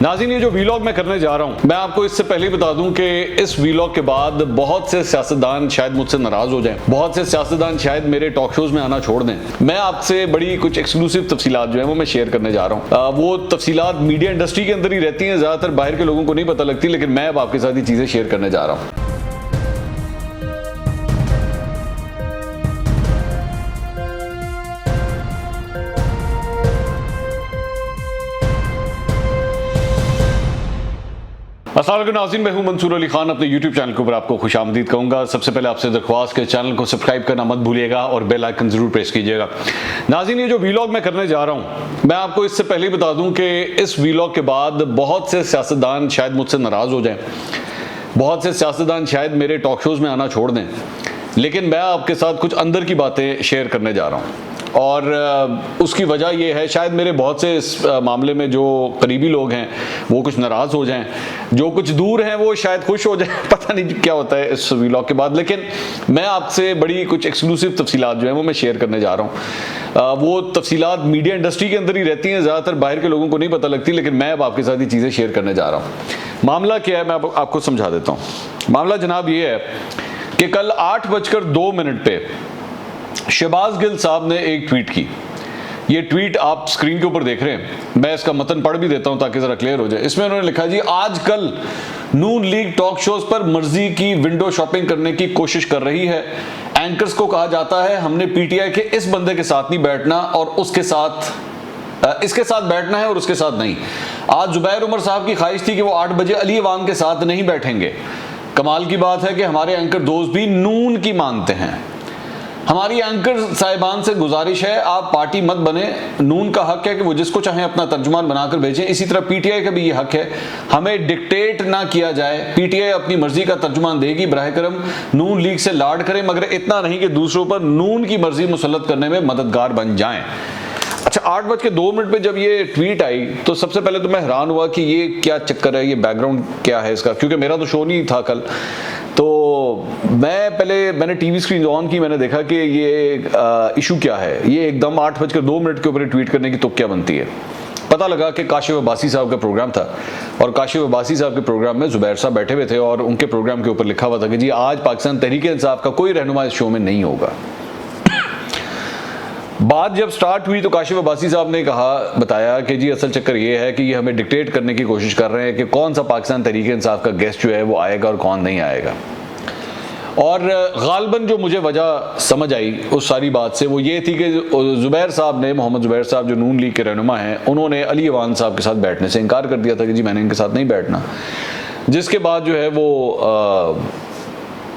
नाज़रीन, ये जो वीलॉग मैं करने जा रहा हूं, मैं आपको इससे पहले ही बता दूं कि इस वीलॉग के बाद बहुत से सियासतदान शायद मुझसे नाराज हो जाएं, बहुत से सियासतदान शायद मेरे टॉक शोज में आना छोड़ दें। मैं आपसे बड़ी कुछ एक्सक्लूसिव तफसीलात जो है वो मैं शेयर करने जा रहा हूँ। वो तफसीलात मीडिया इंडस्ट्री के अंदर ही रहती हैं, ज्यादातर बाहर के लोगों को नहीं पता लगती, लेकिन मैं अब आपके साथ ये चीजें शेयर करने जा रहा हूँ। अस्सलाम वालेकुम नाज़रीन, मैं हूं मंसूर अली खान। अपने YouTube चैनल के ऊपर आपको खुशामदीद कहूँगा। सबसे पहले आपसे दरख्वास्त के चैनल को सब्सक्राइब करना मत भूलिएगा और बेल आइकन ज़रूर प्रेस कीजिएगा। नाज़रीन, ये जो वीलॉग मैं करने जा रहा हूं, मैं आपको इससे पहले ही बता दूं कि इस वीलॉग के बाद बहुत से सियासतदान शायद मुझसे नाराज़ हो जाएं, बहुत से सियासतदान शायद मेरे टॉक शोज़ में आना छोड़ दें, लेकिन मैं आपके साथ कुछ अंदर की बातें शेयर करने जा रहा हूँ। और उसकी वजह यह है, शायद मेरे बहुत से इस मामले में जो करीबी लोग हैं वो कुछ नाराज़ हो जाएं, जो कुछ दूर हैं वो शायद खुश हो जाएं, पता नहीं क्या होता है इस व्लॉग के बाद। लेकिन मैं आपसे बड़ी कुछ एक्सक्लूसिव तफसीलात जो हैं वो मैं शेयर करने जा रहा हूँ। वो तफसीलात मीडिया इंडस्ट्री के अंदर ही रहती हैं, ज़्यादातर बाहर के लोगों को नहीं पता लगती, लेकिन मैं अब आपके साथ ये चीज़ें शेयर करने जा रहा हूँ। मामला क्या है, मैं आपको समझा देता हूँ। मामला जनाब ये है कि कल 8:02 पे शहबाज गिल साहब ने एक ट्वीट की। ये ट्वीट आप स्क्रीन के ऊपर देख रहे हैं, मैं इसका मतन पढ़ भी देता हूं ताकि जरा क्लियर हो जाए। इसमें उन्होंने लिखा, जी आजकल नून लीग टॉक शोज पर मर्जी की विंडो शॉपिंग करने की कोशिश कर रही है। एंकर्स को कहा जाता है हमने पीटीआई के इस बंदे के साथ नहीं बैठना और उसके साथ इसके साथ बैठना है और उसके साथ नहीं। आज जुबैर उमर साहब की ख्वाहिश थी कि वो 8 बजे अली अवान के साथ नहीं बैठेंगे। कमाल की बात है कि हमारे एंकर दोस्त भी नून की मानते हैं। हमारी एंकर साहिबान से गुजारिश है, आप पार्टी मत बने। नून का हक है कि वो जिसको चाहे अपना तर्जुमान बनाकर भेजें। इसी तरह पीटीआई का भी ये हक है, हमें डिक्टेट ना किया जाए। पीटीआई अपनी मर्जी का तर्जुमान देगी, बराह करम नून लीग से लाड करें, मगर इतना नहीं कि दूसरों पर नून की मर्जी मुसल्लत करने में मददगार बन जाएं। अच्छा, 8:02 पे जब ये ट्वीट आई तो सबसे पहले तो मैं हैरान हुआ कि ये क्या चक्कर है, ये बैकग्राउंड क्या है इसका, क्योंकि मेरा तो शो नहीं था कल। तो मैंने टीवी स्क्रीन ऑन की, मैंने देखा कि ये इशू क्या है। ये एकदम 8:02 के ऊपर ट्वीट करने की तो क्या बनती है। पता लगा कि काशिफ अब्बासी साहब का प्रोग्राम था और काशिफ अब्बासी साहब के प्रोग्राम में जुबैर साहब बैठे हुए थे और उनके प्रोग्राम के ऊपर लिखा हुआ था कि जी आज पाकिस्तान तहरीक इंसाफ का कोई रहनुमा इस शो में नहीं होगा। बात जब स्टार्ट हुई तो काशिफ अब्बासी साहब ने बताया कि जी असल चक्कर ये है कि ये हमें डिक्टेट करने की कोशिश कर रहे हैं कि कौन सा पाकिस्तान तहरीक इंसाफ का गेस्ट जो है वो आएगा और कौन नहीं आएगा। और गालबन जो मुझे वजह समझ आई उस सारी बात से वो ये थी कि जुबैर साहब ने, मोहम्मद जुबैर साहब जो नून लीग के रहनुमा हैं, उन्होंने अली अवान साहब के साथ बैठने से इनकार कर दिया था कि जी मैंने इनके साथ नहीं बैठना। जिसके बाद जो है वो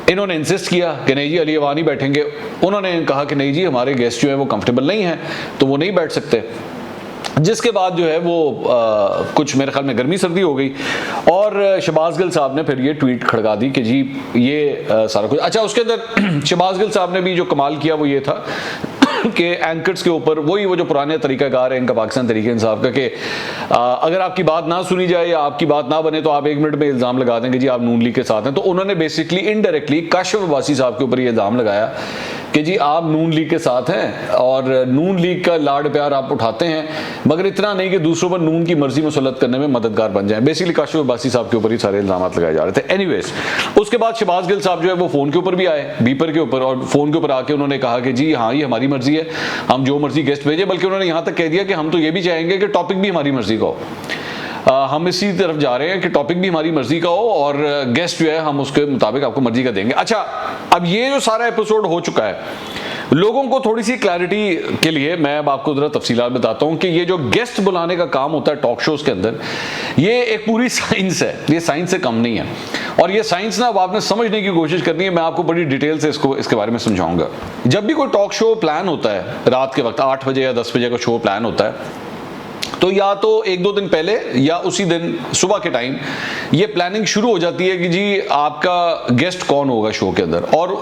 इन्होंने इंसिस्ट किया कि नहीं जी अली अवान ही बैठेंगे। उन्होंने कहा कि नहीं जी हमारे गेस्ट जो है वो कंफर्टेबल नहीं है तो वो नहीं बैठ सकते। जिसके बाद जो है वो कुछ मेरे ख्याल में गर्मी सर्दी हो गई और शहबाज गिल साहब ने फिर ये ट्वीट खड़का दी कि जी ये सारा कुछ। अच्छा, उसके अंदर शहबाज गिल साहब ने भी जो कमाल किया वो ये था कि एंकर्स के ऊपर वही वो जो पुराने तरीकाकार है इनका पाकिस्तान तहरीक इंसाफ का कि अगर आपकी बात ना सुनी जाए या आपकी बात ना बने तो आप 1 मिनट में इल्ज़ाम लगा देंगे जी आप नून लीग के साथ हैं। तो उन्होंने बेसिकली इनडायरेक्टली काशिफ अब्बासी साहब के ऊपर ये इल्ज़ाम लगाया कि जी आप नून लीग के साथ हैं और नून लीग का लाड प्यार आप उठाते हैं, मगर इतना नहीं कि दूसरों पर नून की मर्जी मुसल्लत करने में मददगार बन जाए। बेसिकली काशिफ अब्बासी साहब के ऊपर ही सारे इल्ज़ाम लगाए जा रहे थे। एनीवेज, उसके बाद शहबाज गिल साहब जो है वो फ़ोन के ऊपर भी आए, बीपर के ऊपर, और फ़ोन के ऊपर आके उन्होंने कहा कि जी हाँ ये हमारी मर्जी है, हम जो मर्जी गेस्ट भेजें। बल्कि उन्होंने यहाँ तक कह दिया कि हम तो ये भी चाहेंगे कि टॉपिक भी हमारी मर्जी का हो। हम इसी तरफ जा रहे हैं कि टॉपिक भी हमारी मर्जी का हो और गेस्ट जो है हम उसके मुताबिक आपको मर्जी का देंगे। अच्छा, अब ये जो सारा एपिसोड हो चुका है, लोगों को थोड़ी सी क्लैरिटी के लिए मैं अब आपको जरा तफसीलात बताता हूं कि ये जो गेस्ट बुलाने का काम होता है टॉक शोज के अंदर, ये एक पूरी साइंस है, ये साइंस से कम नहीं है। और ये साइंस ना अब आपने समझने की कोशिश करनी है। मैं आपको बड़ी डिटेल से इसके बारे में समझाऊंगा। जब भी कोई टॉक शो प्लान होता है रात के वक्त 8 बजे या 10 बजे का शो प्लान होता है, तो या तो 1-2 दिन पहले या उसी दिन सुबह के टाइम ये प्लानिंग शुरू हो जाती है कि जी आपका गेस्ट कौन होगा शो के अंदर। और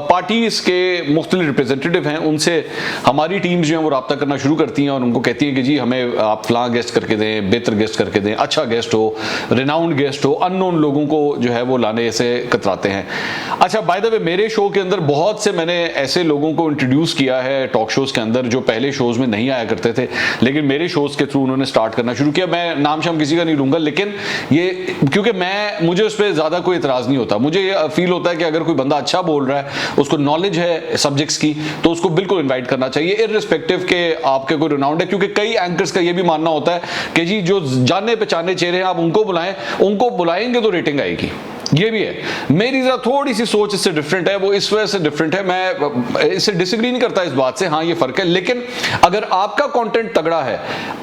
पार्टीज के मुख्तलिफ रिप्रेजेंटेटिव हैं, उनसे हमारी टीम्स जो हैं वो रब्ता करना शुरू करती हैं और उनको कहती हैं कि जी हमें आप फलां गेस्ट करके दें, बेहतर गेस्ट करके दें, अच्छा गेस्ट हो, रिनाउंड गेस्ट हो, अननोन लोगों को जो है वो लाने से कतराते हैं। अच्छा, बाय द वे मेरे शो के अंदर बहुत से मैंने ऐसे लोगों को इंट्रोड्यूस किया है टॉक शोज के अंदर जो पहले शोज में नहीं आया करते थे, लेकिन मेरे शोज के थ्रू उन्होंने उन्होंने स्टार्ट करना शुरू किया। मैं नाम शाम किसी का नहीं लूंगा, लेकिन ये क्योंकि मुझे उस पर ज़्यादा कोई इतराज़ नहीं होता। मुझे ये फील होता है कि अगर कोई बंदा अच्छा बोल रहा है, उसको नॉलेज है सब्जेक्ट्स की, तो उसको बिल्कुल इन्वाइट करना चाहिए, इररिस्पेक्टिव के आपके कोई रिनाउंड है। क्योंकि कई एंकर्स का ये भी मानना होता है कि जी जो जाने पहचाने चेहरे हैं आप उनको बुलाएं, उनको बुलाएंगे तो रेटिंग आएगी। ये भी है। मेरी जरा थोड़ी सी सोच इससे डिफरेंट है, वो इस वजह से डिफरेंट है, मैं इससे डिसएग्री नहीं करता इस बात से, हाँ ये फर्क है। लेकिन अगर आपका कंटेंट तगड़ा है,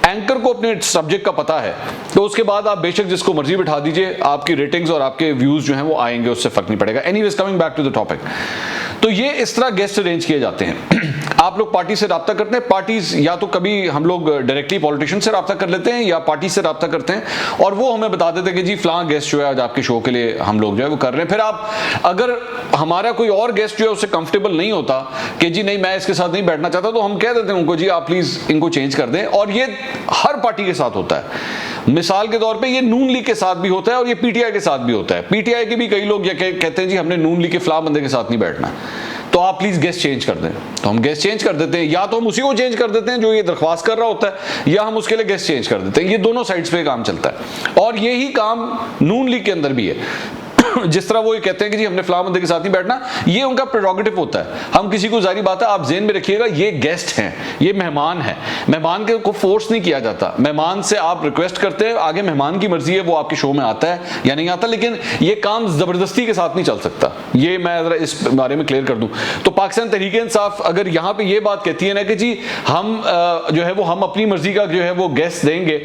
एंकर को अपने सब्जेक्ट का पता है, तो उसके बाद आप बेशक जिसको मर्जी बिठा दीजिए, आपकी रेटिंग्स और आपके व्यूज जो हैं वो आएंगे, उससे फर्क नहीं पड़ेगा। Anyways, coming back to the topic, तो ये इस तरह गेस्ट अरेंज किए जाते हैं। आप लोग पार्टी से राब्ता करते हैं, पार्टीज या तो कभी हम लोग डायरेक्टली पॉलिटिशियन से राब्ता कर लेते हैं या पार्टी से राब्ता करते हैं, और वो हमें बता देते हैं कि जी फलां गेस्ट जो है आज आपके शो के लिए हम लोग जो है वो कर रहे हैं। फिर आप, अगर हमारा कोई और गेस्ट जो है उससे कंफर्टेबल नहीं होता कि जी नहीं मैं इसके साथ नहीं बैठना चाहता, तो हम कह देते हैं उनको जी आप प्लीज इनको चेंज कर दें। और ये हर पार्टी के साथ होता है। मिसाल के तौर पे ये नून लीग के साथ भी होता है और ये पीटीआई के साथ भी होता है। पीटीआई के भी कई लोग ये कहते हैं जी हमने नून लीग के फलां बंदे के साथ नहीं बैठना, तो आप प्लीज गेस्ट चेंज कर दें। तो हम गेस्ट चेंज कर देते हैं, या तो हम उसी को चेंज कर देते हैं जो ये दरख्वास्त कर रहा होता है, या हम उसके लिए गेस्ट चेंज कर देते हैं। ये दोनों साइड्स पे काम चलता है, और यही काम नून लीग के अंदर भी है। जिस तरह वो ये कहते हैं कि जी हमने फलां बंदे के साथ नहीं बैठना, ये उनका प्रेरोगेटिव होता है। हम किसी को, जारी बात है, आप ज़हन में रखिएगा, ये गेस्ट हैं, ये मेहमान हैं, मेहमान के को फोर्स नहीं किया जाता। मेहमान से आप रिक्वेस्ट करते हैं, आगे मेहमान की मर्जी है वो आपके शो में आता है या नहीं आता, लेकिन ये काम जबरदस्ती के साथ नहीं चल सकता। ये मैं जरा इस बारे में क्लियर कर दूं। तो पाकिस्तान तहरीक इंसाफ अगर यहाँ पे ये बात कहती है ना कि जी हम जो है वो हम अपनी मर्जी का जो है वो गेस्ट देंगे,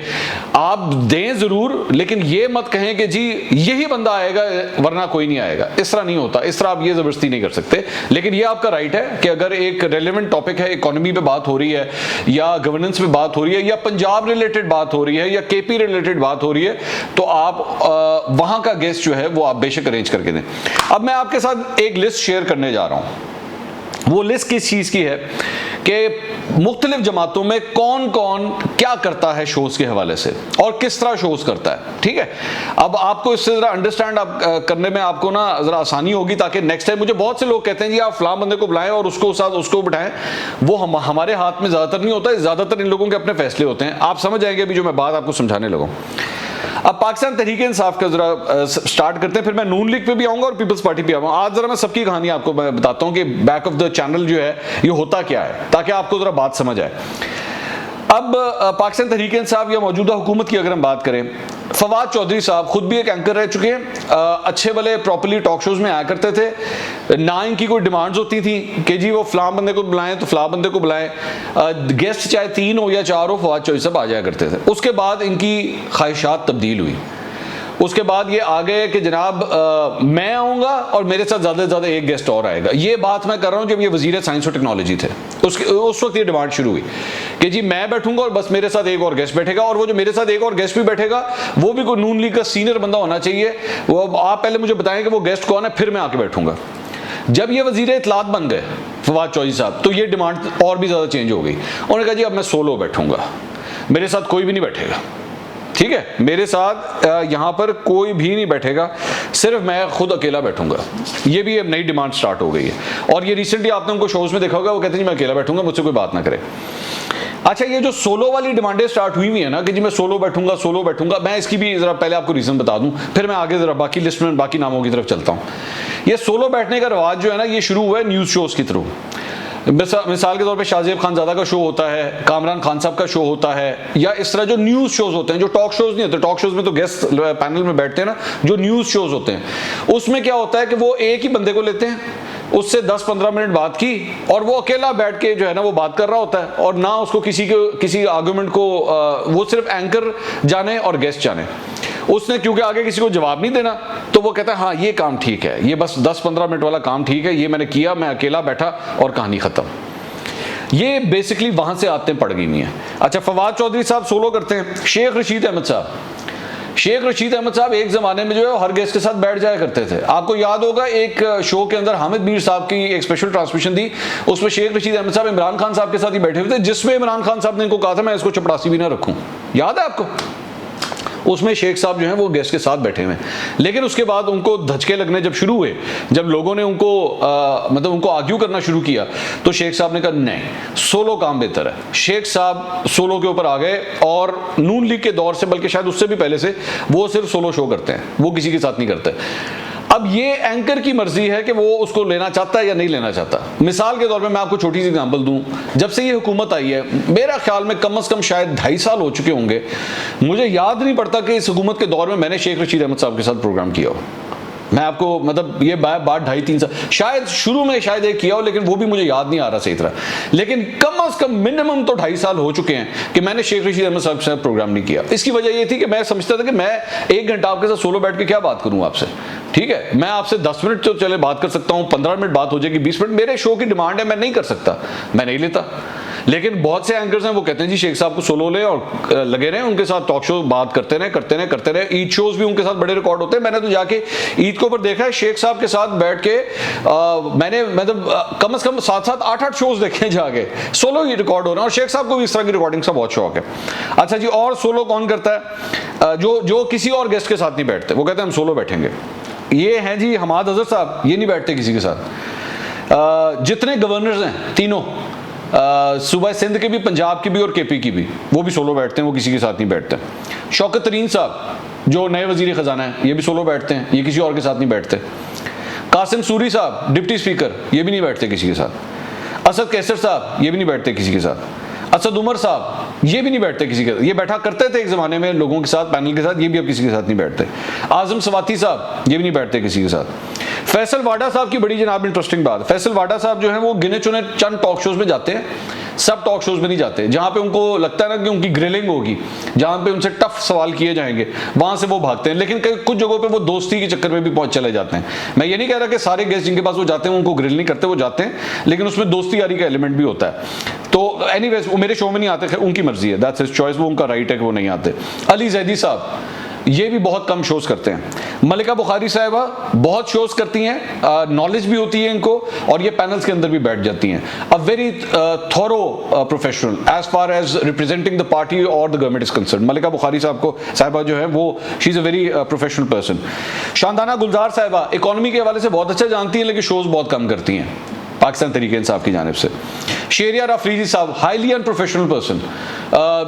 आप दें जरूर, लेकिन ये मत कहें कि जी यही बंदा आएगा वरना कोई नहीं आएगा। इस तरह नहीं होता, इस तरह आप ये जबरदस्ती नहीं कर सकते। लेकिन ये आपका राइट है कि अगर एक रेलेवेंट टॉपिक है, इकोनॉमी पे बात हो रही है या गवर्नेंस पे बात हो रही है या पंजाब रिलेटेड बात हो रही है या केपी रिलेटेड बात हो रही है, तो आप वहां का गेस्ट जो है वो आप बेशक अरेंज करके दें। अब मैं आपके साथ एक लिस्ट शेयर करने जा रहा हूं। वो लिस्ट किस चीज की है कि मुख्तलिफ जमातों में कौन कौन क्या करता है शोज के हवाले से और किस तरह शोज करता है। ठीक है, अब आपको इससे जरा अंडरस्टैंड करने में आपको ना जरा आसानी होगी, ताकि नेक्स्ट टाइम, मुझे बहुत से लोग कहते हैं जी आप फलां बंदे को बुलाएं और उसको साथ उसको बिठाएं, वो हमारे हाथ में ज्यादातर नहीं होता है, ज्यादातर इन लोगों के अपने फैसले होते हैं। आप समझ आएंगे अभी जो मैं बात आपको समझाने लगा। अब पाकिस्तान तहरीक इंसाफ का जरा स्टार्ट करते हैं, फिर मैं नून लीग पे भी आऊंगा और पीपल्स पार्टी पे आऊंगा। आज जरा मैं सबकी कहानी आपको बताता हूं कि बैक ऑफ द चैनल जो है ये होता क्या है, ताकि आपको जरा बात समझ आए। अब पाकिस्तान तहरीक इंसाफ या मौजूदा हुकूमत की अगर हम बात करें, फवाद चौधरी साहब खुद भी एक एंकर रह चुके हैं, अच्छे भले प्रॉपर्ली टॉक शोज में आया करते थे, ना इनकी कोई डिमांड्स होती थी कि जी वो फलां बंदे को बुलाएं तो फलां बंदे को बुलाएं, गेस्ट चाहे 3 हो या 4 हो, फवाद चौधरी साहब आ जाया करते थे। उसके बाद इनकी ख्वाहिशात तब्दील हुई। उसके बाद ये आ गए कि जनाब मैं आऊंगा और मेरे साथ ज्यादा से ज्यादा एक गेस्ट और आएगा। ये बात मैं कर रहा हूं जब ये वजीर साइंस और टेक्नोलॉजी थे, उस वक्त ये डिमांड शुरू हुई कि जी मैं बैठूंगा और बस मेरे साथ एक और गेस्ट बैठेगा, और वो जो मेरे साथ एक और गेस्ट भी बैठेगा वो भी कोई नून लीग का सीनियर बंदा होना चाहिए। वो आप पहले मुझे बताएं कि वो गेस्ट कौन है, फिर मैं आके बैठूंगा। जब ये वजीर इत्तलात बन गए फवाद चौधरी साहब, तो ये डिमांड और भी ज्यादा चेंज हो गई। उन्होंने कहा जी अब मैं सोलो बैठूंगा, मेरे साथ कोई भी नहीं बैठेगा। ठीक है, मेरे साथ यहां पर कोई भी नहीं बैठेगा, सिर्फ मैं खुद अकेला बैठूंगा। ये भी अब नई डिमांड स्टार्ट हो गई है, और ये रिसेंटली आपने उनको शोज में देखा होगा, वो कहते हैं जी मैं अकेला बैठूंगा, मुझसे कोई बात ना करे। अच्छा, ये जो सोलो वाली डिमांडें स्टार्ट हुई है ना कि जी मैं सोलो बैठूंगा, मैं इसकी भी जरा पहले आपको रीजन बता दूं, फिर मैं आगे जरा बाकी लिस्ट में बाकी नामों की तरफ चलता हूं। ये सोलो बैठने का रवाज जो है ना, ये शुरू हुआ है न्यूज शोज के थ्रू। मिसाल के तौर पे शाहजेब खानजादा का शो होता है, कामरान खान साहब का शो होता है, या इस तरह जो न्यूज शोज होते हैं, जो टॉक शोज नहीं होते, टॉक शोज में तो गेस्ट पैनल में बैठते हैं ना, जो न्यूज शोज होते हैं उसमें क्या होता है कि वो एक ही बंदे को लेते हैं, उससे 10-15 मिनट बात की, और वो अकेला बैठ के जो है ना वो बात कर रहा होता है, और ना उसको किसी आर्गुमेंट को वो सिर्फ एंकर जाने और गेस्ट जाने। उसने क्योंकि आगे किसी को जवाब नहीं देना, तो वो कहता है हाँ ये काम ठीक है, ये बस 10-15 मिनट वाला काम ठीक है, ये मैंने किया, मैं अकेला बैठा और कहानी खत्म। ये बेसिकली वहां से आते पड़ गई नहीं है। अच्छा, फवाद चौधरी साहब सोलो करते हैं। शेख रशीद अहमद साहब एक जमाने में जो है हर गेस्ट के साथ बैठ जाया करते थे। आपको याद होगा एक शो के अंदर हामिद मीर साहब की एक स्पेशल ट्रांसमिशन थी, उसमें शेख रशीद अहमद साहब इमरान खान साहब के साथ ही बैठे हुए थे, जिसमें इमरान खान साहब ने इनको कहा था मैं इसको चपड़ासी भी ना रखूं। याद है आपको? उसमें शेख साहब जो हैं वो गेस्ट के साथ बैठे हुए हैं। लेकिन उसके बाद उनको धचके लगने जब शुरू हुए, जब लोगों ने उनको मतलब उनको आर्ग्यू करना शुरू किया, तो शेख साहब ने कहा नहीं, सोलो काम बेहतर है। शेख साहब सोलो के ऊपर आ गए और नून लीग के दौर से, बल्कि शायद उससे भी पहले से, वो सिर्फ सोलो शो करते हैं, वो किसी के साथ नहीं करते। अब ये एंकर की मर्जी है कि वो उसको लेना चाहता है या नहीं लेना चाहता। मिसाल के तौर पे मैं आपको छोटी सी एग्जांपल दूं, जब से ये हुकूमत आई है, मेरा ख्याल में कम से कम शायद 2.5 साल हो चुके होंगे, मुझे याद नहीं पड़ता कि इस हुकूमत के दौर में मैंने शेख रशीद अहमद साहब के साथ प्रोग्राम किया हो। मैं आपको मतलब ये बात 2.5-3 साल, शायद शुरू में शायद एक किया हो, लेकिन वो भी मुझे याद नहीं आ रहा सही तरह। लेकिन कम से कम मिनिमम तो 2.5 साल हो चुके हैं कि मैंने शेख रशीद अहमद साहब के साथ प्रोग्राम नहीं किया। इसकी वजह ये थी कि मैं समझता था कि मैं 1 घंटा आपके साथ सोलो बैठ के क्या बात करूं आपसे, ठीक है। मैं आपसे 10 मिनट तो चले बात कर सकता हूं, 15 मिनट बात हो जाएगी, 20 मिनट मेरे शो की डिमांड है, मैं नहीं कर सकता, मैं नहीं लेता। लेकिन बहुत से एंकर्स हैं वो कहते हैं जी शेख साहब को सोलो ले और लगे रहे उनके साथ टॉक शो, बात करते रहे। ईद शोज भी उनके साथ बड़े रिकॉर्ड होते हैं। मैंने तो जाके ईद के ऊपर देखा है, शेख साहब के साथ बैठ के मैंने मतलब कम से कम 7-7, 8-8 शोज देखे जाके, सोलो ही रिकॉर्ड हो रहे हैं। और शेख साहब को भी इस तरह की रिकॉर्डिंग का बहुत शौक है। अच्छा जी, और सोलो कौन करता है? जो किसी और गेस्ट के साथ नहीं बैठते, वो कहते हैं हम सोलो बैठेंगे। ये हैं जी हमाद अजहर साहब, ये नहीं बैठते किसी के साथ। जितने गवर्नर्स हैं तीनों, सूबा सिंध के भी, पंजाब की भी और केपी की भी, वो भी सोलो बैठते हैं, वो किसी के साथ नहीं बैठते। शौकत तरीन साहब जो नए वजीर खजाना है, ये भी सोलो बैठते हैं, ये किसी और के साथ नहीं बैठते। कासिम सूरी साहब डिप्टी स्पीकर, ये भी नहीं बैठते किसी के साथ। असद कैसर साहब, ये भी नहीं बैठते किसी के साथ। असद उमर साहब, ये भी नहीं बैठते किसी के साथ। ये बैठा करते थे एक जमाने में लोगों के साथ, पैनल के साथ, ये भी अब किसी के साथ नहीं बैठते। आजम सवाती साहब, ये भी नहीं बैठते किसी के साथ। फैसल वाडा साहब की बड़ी जनाब इंटरेस्टिंग बात, फैसल वाडा साहब जो है वो गिने चुने चंद टॉक शोज में जाते हैं, सब टॉक शोज में नहीं जाते। जहां पे उनको लगता है ना कि उनकी ग्रिलिंग होगी, जहां पे उनसे टफ सवाल किए जाएंगे, वहां से वो भागते हैं। लेकिन कुछ जगहों पे वो दोस्ती के चक्कर में भी पहुंच चले जाते हैं। मैं ये नहीं कह रहा कि सारे गेस्ट जिनके पास वो जाते हैं उनको ग्रिल नहीं करते, वो जाते हैं, लेकिन उसमें दोस्ती यारी का एलिमेंट भी होता है। तो एनीवेज वो मेरे शो में नहीं आते, उनकी मर्जी है, दैट्स हिज चॉइस, वो उनका राइट है कि वो नहीं आते। अली जैदी साहब, ये भी बहुत कम शोज करते हैं। मलिका बुखारी साहिबा बहुत शोज करती हैं, नॉलेज भी होती है इनको, और ये पैनल्स के अंदर भी बैठ जाती हैं। A very thorough professional as far as representing the party और the government is concern. Malika Bukhari साहिबा जो है वो she is a very professional person. Shandana Gulzar साहिबा इकोनॉमी के हवाले से बहुत अच्छा जानती हैं, लेकिन शोज बहुत कम करती हैं पाकिस्तान तरीके इंसाफ की जानिब से। शेरिया अफरीदी साहब हाईली अनप्रोफेशनल पर्सन,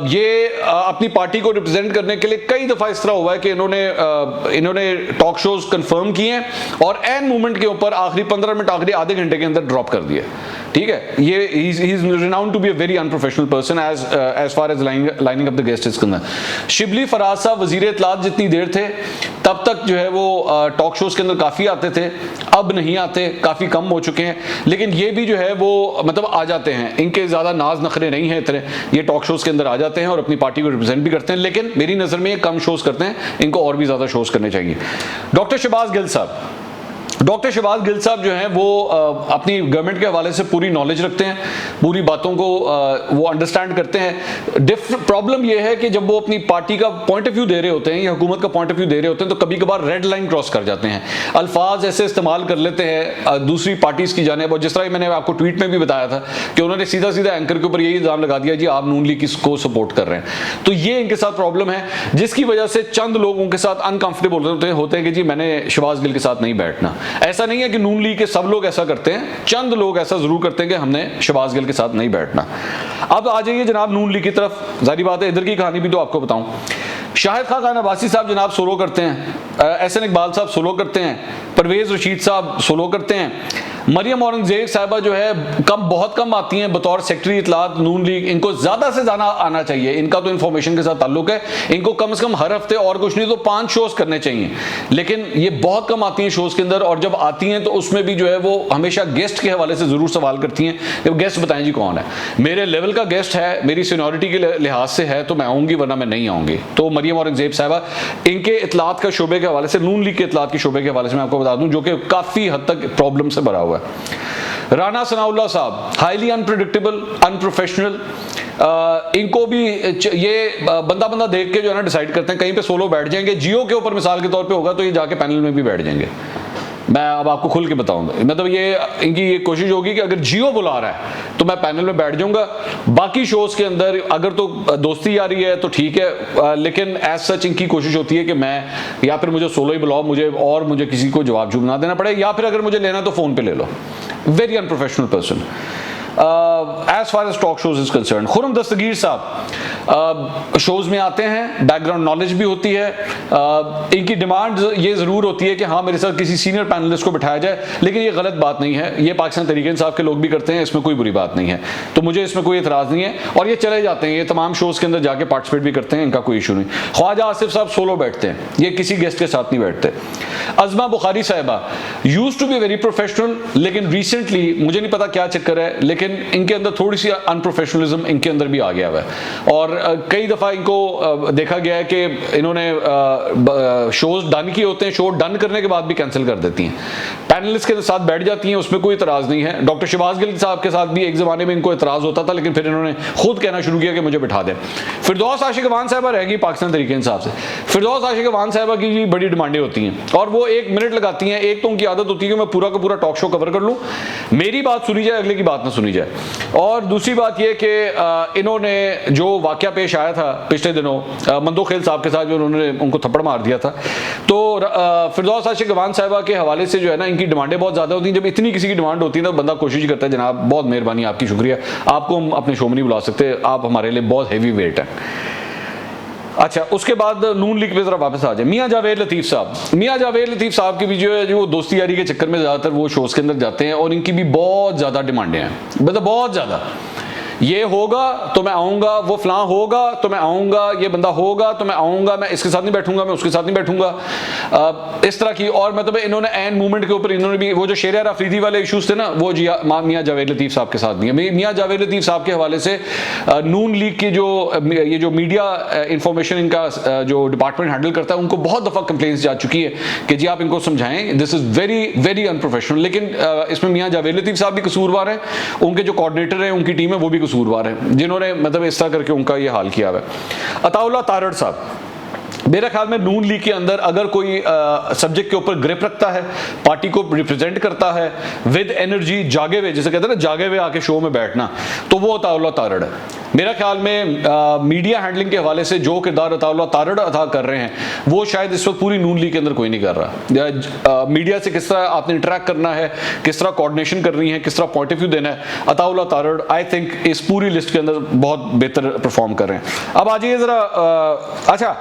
ये अपनी पार्टी को रिप्रेजेंट करने के लिए कई दफ़ा इस तरह हुआ है कि इन्होंने टॉक शोज कंफर्म किए हैं और एन मूवमेंट के ऊपर आखिरी 15 मिनट, आखिरी आधे घंटे के अंदर ड्रॉप कर दिया। ठीक है, ये he is renowned to be a very unprofessional person as far as lining up the guest is concerned. Shibli Faraz साहब वजीर इत्तलात जितनी देर थे तब तक जो है वो टॉक शोज के अंदर काफ़ी आते थे, अब नहीं आते, काफ़ी कम हो चुके हैं। लेकिन ये भी जो है वो मतलब आ जाते हैं, इनके ज़्यादा नाज नखरे नहीं है इतने, ये टॉक शोज के अंदर आ जाते हैं और अपनी पार्टी को रिप्रेजेंट भी करते हैं। लेकिन मेरी नज़र में ये कम शोज करते हैं, इनको और भी ज़्यादा शोज करने चाहिए। डॉक्टर शहबाज गिल साहब, डॉक्टर शहबाज गिल साहब जो हैं वो अपनी गवर्नमेंट के हवाले से पूरी नॉलेज रखते हैं, पूरी बातों को वो अंडरस्टैंड करते हैं। प्रॉब्लम ये है कि जब वो अपनी पार्टी का पॉइंट ऑफ व्यू दे रहे होते हैं या हुकूमत का पॉइंट ऑफ व्यू दे रहे होते हैं तो कभी कभार रेड लाइन क्रॉस कर जाते हैं, अल्फाज ऐसे इस्तेमाल कर लेते हैं दूसरी पार्टीज़ की जानिब। और जिस तरह मैंने आपको ट्वीट में भी बताया था कि उन्होंने सीधा सीधा एंकर के ऊपर यही इल्ज़ाम लगा दिया जी आप नून लीग किसको सपोर्ट कर रहे हैं। तो ये इनके साथ प्रॉब्लम है, जिसकी वजह से चंद लोग उनके साथ अनकंफर्टेबल होते हैं कि जी मैंने शहबाज गिल के साथ नहीं बैठना। ऐसा नहीं है कि नून लीग के सब लोग ऐसा करते हैं, चंद लोग ऐसा जरूर करते हैं कि हमने शहबाज गिल के साथ नहीं बैठना। अब आ जाइए जनाब नून लीग की तरफ, जारी बात है इधर की कहानी भी तो आपको बताऊं। शाहिद खान अब्बासी साहब जनाब सोलो करते हैं, एहसन इकबाल साहब सोलो करते हैं, परवेज रशीद साहब सोलो करते हैं, मरियम औरंगजेब साहिबा जो है बहुत कम आती हैं बतौर सेक्रेटरी इत्तलात नून लीग। इनको ज्यादा से ज्यादा आना चाहिए, इनका तो इंफॉर्मेशन के साथ ताल्लुक है, इनको कम से कम हर हफ्ते और कुछ नहीं तो 5 शोज करने चाहिए, लेकिन ये बहुत कम आती हैं शोज के अंदर। और जब आती हैं तो उसमें भी जो है वो हमेशा गेस्ट के हवाले से जरूर सवाल करती हैं, जब गेस्ट बताएं जी कौन है, मेरे लेवल का गेस्ट है, मेरी सीनियरिटी के लिहाज से है तो मैं आऊंगी, वरना मैं नहीं आऊंगी। तो मरियम औरंगजेब साहिबा इनके इत्तलात का शोबे के हवाले से, नून लीग के इत्तलात के शोबे के हवाले से मैं आपको बता दूं जो कि काफी हद तक प्रॉब्लम से भरा हुआ है। राना सनाउल्लाह साहब हाईली अनप्रेडिक्टेबल, अनप्रोफेशनल, इनको भी ये बंदा देख के जो है ना डिसाइड करते हैं, कहीं पे सोलो बैठ जाएंगे, जियो के ऊपर मिसाल के तौर पे होगा तो ये जाके पैनल में भी बैठ जाएंगे। मैं अब आपको खुल के बताऊंगा, मतलब ये इनकी ये कोशिश होगी कि अगर जियो बुला रहा है तो मैं पैनल में बैठ जाऊंगा, बाकी शोज़ के अंदर अगर तो दोस्ती आ रही है तो ठीक है, लेकिन एज सच इनकी कोशिश होती है कि मैं या फिर मुझे सोलो ही बुलाओ, मुझे किसी को जवाब ना देना पड़े, या फिर अगर मुझे लेना तो फ़ोन पे ले लो। Very unprofessional person as far as talk shows is concern. Khurram Dastgir साहब शोज में आते हैं, बैकग्राउंड नॉलेज भी होती है, इनकी डिमांड ये ज़रूर होती है कि हाँ मेरे साथ किसी सीनियर पैनलिस्ट को बिठाया जाए, लेकिन ये गलत बात नहीं है, ये पाकिस्तान तहरीक इंसाफ के लोग भी करते हैं, इसमें कोई बुरी बात नहीं है, तो मुझे इसमें कोई एतराज़ नहीं है, और ये चले जाते हैं, ये तमाम शोज़ के अंदर जाके पार्टिसिपेट भी करते हैं, इनका कोई इशू नहीं। ख्वाजा आसिफ साहब सोलो बैठते हैं, ये किसी गेस्ट के साथ नहीं बैठते। अज़मा बुखारी साहिबा used to be very professional, लेकिन रिसेंटली मुझे नहीं पता क्या चक्कर है, लेकिन इनके अंदर थोड़ी सी अनप्रोफेशनलिज्म इनके अंदर भी आ गया है, और कई दफ़ा इनको देखा गया है कि इन्होंने शोज डन किए होते हैं, शो डन करने के बाद भी कैंसिल कर देती हैं, पैनलिस्ट के साथ बैठ जाती हैं, उसमें कोई इतराज़ नहीं है। डॉक्टर शहबाज गिल साहब के साथ भी एक ज़माने में इनको इतराज़ होता था, लेकिन फिर इन्होंने खुद कहना शुरू किया कि मुझे बिठा दें। फिरदौस आशिक अवान साहबा रहेगी पाकिस्तान तहरीक इंसाफ से। फिरदौस आशिक अवान साहबा की बड़ी डिमांडें होती हैं, और वो 1 मिनट लगाती हैं। एक तो उनकी आदत होती है कि मैं पूरा का पूरा टॉक शो कवर कर लूँ, मेरी बात सुनी जाए, अगले की बात ना सुनी जाए। और दूसरी बात यह कि इन्होंने जो वाकया पेश आया था पिछले दिनों मंदो खेल साहब के साथ, जो उन्होंने उनको थप्पड़ मार दिया था, तो फिरदौस आशिक अवान साहिबा के हवाले से जो है ना, इनकी डिमांडें बहुत ज़्यादा होती हैं। जब इतनी किसी की डिमांड होती है तो बंदा कोशिश करता है, जनाब बहुत मेहरबानी आपकी, शुक्रिया, आपको हम अपने शो में नहीं बुला सकते, आप हमारे लिए बहुत हैवी वेट है। अच्छा, उसके बाद नून लीग पे जरा वापस आ जाए। मियां जावेद लतीफ़ साहब की भी जो है, जो दोस्ती यारी के चक्कर में ज़्यादातर वो शोज़ के अंदर जाते हैं, और इनकी भी बहुत ज़्यादा डिमांडें हैं, मतलब बहुत ज़्यादा। ये होगा तो मैं आऊँगा, वो फलां होगा तो मैं आऊँगा, ये बंदा होगा तो मैं आऊँगा, मैं इसके साथ नहीं बैठूंगा, मैं उसके साथ नहीं बैठूंगा, इस तरह की। और मतलब इन्होंने एन मूवमेंट के ऊपर इन्होंने भी वो जो शेर अफरीदी वाले इशूज़ थे ना, वो मियां जावेद लतीफ़ साहब के साथ भी है। मियां जावेद लतीफ़ साहब के हवाले से नून लीग की ये जो मीडिया इंफॉर्मेशन इनका जो डिपार्टमेंट हैंडल करता है, उनको बहुत दफ़ा कंप्लेंट्स जा चुकी है कि जी आप इनको समझाएं, this is very very unprofessional. लेकिन इसमें मियां जावेद लतीफ़ साहब भी कसूरवार हैं, उनके जो कोऑर्डिनेटर हैं, उनकी टीम है, वो भी कसूरवार है, जिन्होंने मतलब इस तरह करके उनका ये हाल किया है। अताउल्लाह तारड़ साहब, मेरे ख्याल में नून लीग के अंदर अगर कोई सब्जेक्ट के ऊपर ग्रिप रखता है, पार्टी को रिप्रेजेंट करता है विद एनर्जी, जागे हुए, जैसे कहते हैं ना जागे हुए आके शो में बैठना, तो वो अताउल्लाह तारड़ है। मेरा ख्याल में मीडिया हैंडलिंग के हवाले से जो किरदार अताउल्लाह तारड़ अदा कर रहे हैं, वो शायद इस वक्त पूरी नून लीग के अंदर कोई नहीं कर रहा। मीडिया से किस तरह आपने इंटरेक्ट करना है, किस तरह कोऑर्डिनेशन करनी है, किस तरह पॉइंट ऑफ व्यू देना है, अताउल्लाह तारड़ आई थिंक इस पूरी लिस्ट के अंदर बहुत बेहतर परफॉर्म कर रहे हैं। अब आ जाइए ज़रा, अच्छा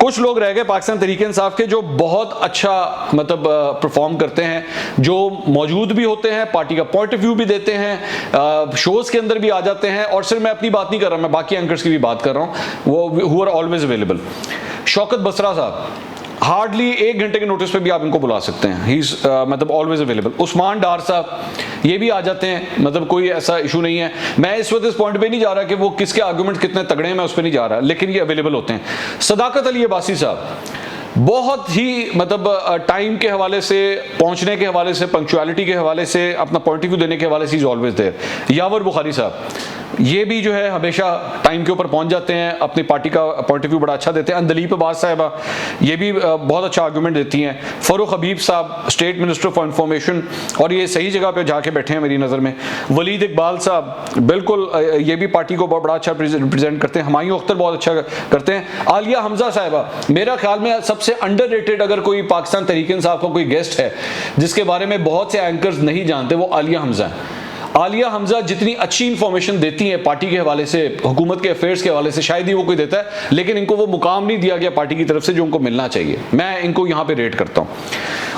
कुछ लोग रह गए पाकिस्तान तहरीक इंसाफ के जो बहुत अच्छा मतलब परफॉर्म करते हैं, जो मौजूद भी होते हैं, पार्टी का पॉइंट ऑफ व्यू भी देते हैं, शोज़ के अंदर भी आ जाते हैं, और सिर्फ मैं अपनी बात नहीं कर रहा, मैं बाकी एंकर्स की भी बात कर रहा हूं, वो who are always available. Shaukat Basra साहब, हार्डली 1 घंटे के नोटिस पे भी आप इनको बुला सकते हैं, ही इज मतलब ऑलवेज अवेलेबल। उस्मान डार साहब, ये भी आ जाते हैं, मतलब कोई ऐसा इशू नहीं है। मैं इस वक्त इस पॉइंट पे नहीं जा रहा कि वो किसके आर्गूमेंट कितने तगड़े हैं, मैं उस पर नहीं जा रहा, लेकिन ये अवेलेबल होते हैं। सदाकत अली अब्बासी साहब, बहुत ही मतलब टाइम के हवाले से, पहुंचने के हवाले से, पंक्चुअलिटी के हवाले से, अपना पॉइंट ऑफ व्यू देने के हवाले से इज ऑलवेज देयर। यावर बुखारी साहब, ये भी जो है हमेशा टाइम के ऊपर पहुंच जाते हैं, अपनी पार्टी का पॉइंट ऑफ व्यू बड़ा अच्छा देते हैं। अंदलीप अब्बास साहिबा, ये भी बहुत अच्छा आर्गूमेंट देती हैं। फरूख हबीब साहब, स्टेट मिनिस्टर फॉर इंफॉर्मेशन, और ये सही जगह पे जाके बैठे हैं मेरी नज़र में। वलीद इकबाल साहब, बिल्कुल ये भी पार्टी को बहुत बड़ा अच्छा रिप्रेजेंट करते हैं। हुमायूं अख्तर बहुत अच्छा करते हैं। आलिया हमजा साहिबा, मेरा ख्याल में सबसे अंडररेटेड अगर कोई पाकिस्तान तहरीक इंसाफ का कोई गेस्ट है जिसके बारे में बहुत से एंकर्स नहीं जानते, वो आलिया हमजा है। आलिया हमजा जितनी अच्छी इंफॉर्मेशन देती है पार्टी के हवाले से, हुकूमत के अफेयर्स के हवाले से, शायद ही वो कोई देता है, लेकिन इनको वो मुकाम नहीं दिया गया पार्टी की तरफ से जो उनको मिलना चाहिए। मैं इनको यहाँ पे रेट करता हूँ।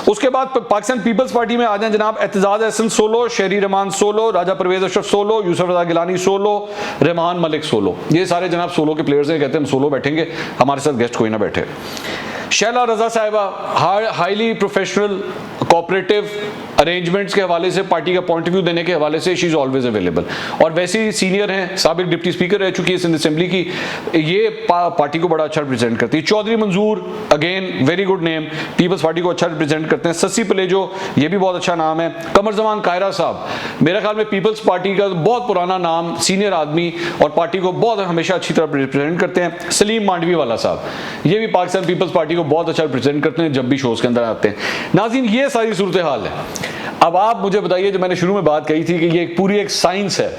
उसके बाद पाकिस्तान पीपल्स पार्टी में आ जाए जनाब, एतजाज अहसन सोलो, शहरी रहमान सोलो, राजा परवेज अशरफ सोलो, यूसुफ रजा गिलानी सोलो, रहमान मलिक सोलो, ये सारे जनाब सोलो के प्लेयर्स हैं। कहते हैं हम सोलो बैठेंगे, हमारे साथ गेस्ट कोई ना बैठे। शैला रजा साहिबा, हाईली प्रोफेशनल, कोऑपरेटिव, अरेंजमेंट्स के हवाले से, पार्टी का पॉइंट ऑफ व्यू देने के हवाले से शी इज ऑलवेज अवेलेबल। और वैसे ही सीनियर हैं, साबिक डिप्टी स्पीकर रह चुकी है सिंध असेंबली की, ये पार्टी को बड़ा अच्छा रिप्रेजेंट करती है। Chaudhry Manzoor, again very good name, Peoples Party को अच्छा रिप्रेजेंट करते हैं। सस्सी पलेजो, ये भी बहुत अच्छा नाम है। कमर जमान कायरा साहब, मेरे ख्याल में पीपल्स पार्टी का बहुत पुराना नाम, सीनियर आदमी और पार्टी को बहुत हमेशा अच्छी तरह रिप्रेजेंट करते हैं। सलीम मांडवी वाला साहब, ये भी पाकिस्तान पीपल्स पार्टी को बहुत अच्छा रिप्रेजेंट करते हैं जब भी शोज के अंदर आते हैं। नाज़रीन, ये सारी सूरत हाल है। अब आप मुझे बताइए, जो मैंने शुरू में बात कही थी कि ये पूरी एक साइंस है,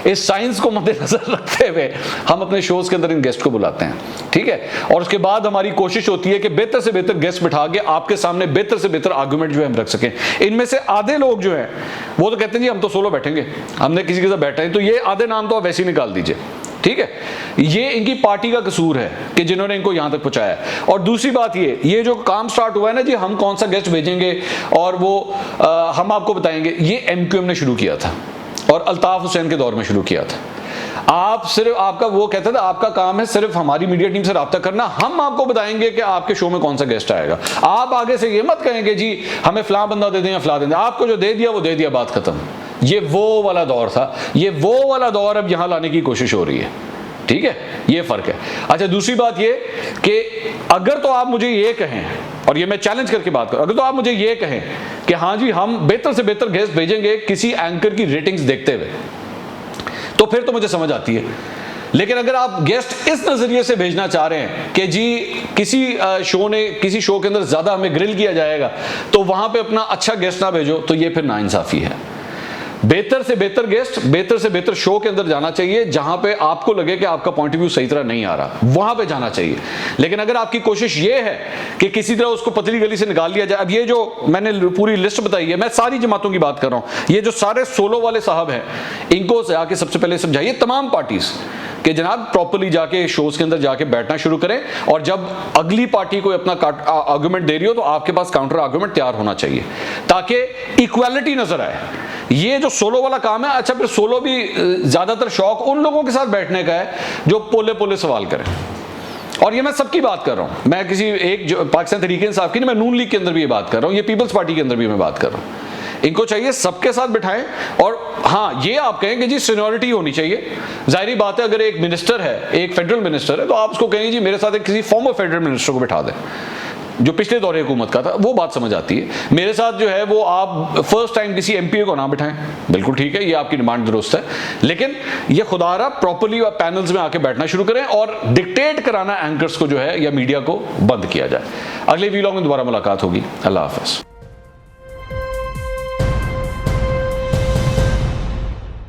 इस साइंस को मद्देनजर रखते हुए हम अपने शोज के अंदर इन गेस्ट को बुलाते हैं, ठीक है। और उसके बाद हमारी कोशिश होती है कि बेहतर से बेहतर गेस्ट बिठा के आपके सामने बेहतर से बेहतर आर्गुमेंट जो है हम रख सकें। इनमें से आधे लोग जो हैं वो तो कहते हैं जी हम तो सोलो बैठेंगे, हमने किसी के साथ बैठा है, तो ये आधे नाम तो आप वैसे ही निकाल दीजिए, ठीक है। ये इनकी पार्टी का कसूर है कि जिन्होंने इनको यहां तक पहुंचाया। और दूसरी बात ये जो काम स्टार्ट हुआ है ना जी, हम कौन सा गेस्ट भेजेंगे और वो हम आपको बताएंगे, ये MQM ने शुरू किया था और अल्ताफ हुसैन के दौर में शुरू किया था। आप सिर्फ, आपका वो कहता था आपका काम है सिर्फ हमारी मीडिया टीम से रब्ता करना, हम आपको बताएंगे कि आपके शो में कौन सा गेस्ट आएगा। आप आगे से ये मत कहेंगे जी हमें फलां बंदा दे दें या फलां दे दें, आपको जो दे दिया वो दे दिया, बात खत्म। ये वो वाला दौर था, ये वो वाला दौर अब यहां लाने की कोशिश हो रही है, ठीक है। ये फर्क है। अच्छा, दूसरी बात ये कि अगर तो आप मुझे ये कहें, और ये मैं चैलेंज करके बात करूं, अगर तो आप मुझे ये कहें कि हाँ जी हम बेहतर से बेहतर गेस्ट भेजेंगे किसी एंकर की रेटिंग्स देखते हुए, तो फिर तो मुझे समझ आती है। लेकिन अगर आप गेस्ट इस नजरिए से भेजना चाह रहे हैं कि जी किसी शो के अंदर ज्यादा हमें ग्रिल किया जाएगा, तो वहां पे अपना अच्छा गेस्ट ना भेजो, तो ये फिर नाइंसाफी है। बेहतर से बेहतर गेस्ट, बेहतर से बेहतर शो के अंदर जाना चाहिए, जहां पे आपको लगे कि आपका पॉइंट ऑफ व्यू सही तरह नहीं आ रहा, वहां पे जाना चाहिए। लेकिन अगर आपकी कोशिश ये है कि किसी तरह उसको पतली गली से निकाल लिया जाए, अब ये जो मैंने पूरी लिस्ट बताई है, मैं सारी जमातों की बात कर रहा हूं, ये जो सारे सोलो वाले साहब हैं, इनको जाके सबसे पहले समझाइए तमाम पार्टीज कि जनाब प्रॉपर्ली जाके शोज के अंदर जाके बैठना शुरू करें, और जब अगली पार्टी को अपना आर्गुमेंट दे रही हो तो आपके पास काउंटर आर्गुमेंट तैयार होना चाहिए, ताकि इक्वालिटी नजर आए। ये जो सोलो वाला काम है, अच्छा फिर सोलो भी ज्यादातर शौक उन लोगों के साथ बैठने का है जो पोले पोले सवाल करें। और ये मैं सबकी बात कर रहा हूं, मैं किसी एक जो पाकिस्तान तहरीक इंसाफ की नहीं, मैं नून लीग के अंदर भी ये बात कर रहा हूं, ये पीपल्स पार्टी के अंदर भी मैं बात कर रहा हूं। इनको चाहिए सबके साथ बिठाएं, और हाँ ये आप कहें कि जी सीनियरिटी होनी चाहिए। जाहिर बात है, अगर एक मिनिस्टर है, एक फेडरल मिनिस्टर है, तो आप उसको कहेंगे जी मेरे साथ एक किसी फॉर्मर फेडरल मिनिस्टर को बिठा दें जो पिछले दौरे हुकूमत का था, वो बात समझ आती है। मेरे साथ जो है वो आप फर्स्ट टाइम किसी MPA को ना बिठाएं, बिल्कुल ठीक है, ये आपकी डिमांड दुरुस्त है, लेकिन ये खुदारा प्रॉपर्ली पैनल्स में आके बैठना शुरू करें और डिक्टेट कराना एंकर्स को जो है या मीडिया को बंद किया जाए। अगले वीलॉग में दोबारा मुलाकात होगी। अल्लाह हाफ़िज़।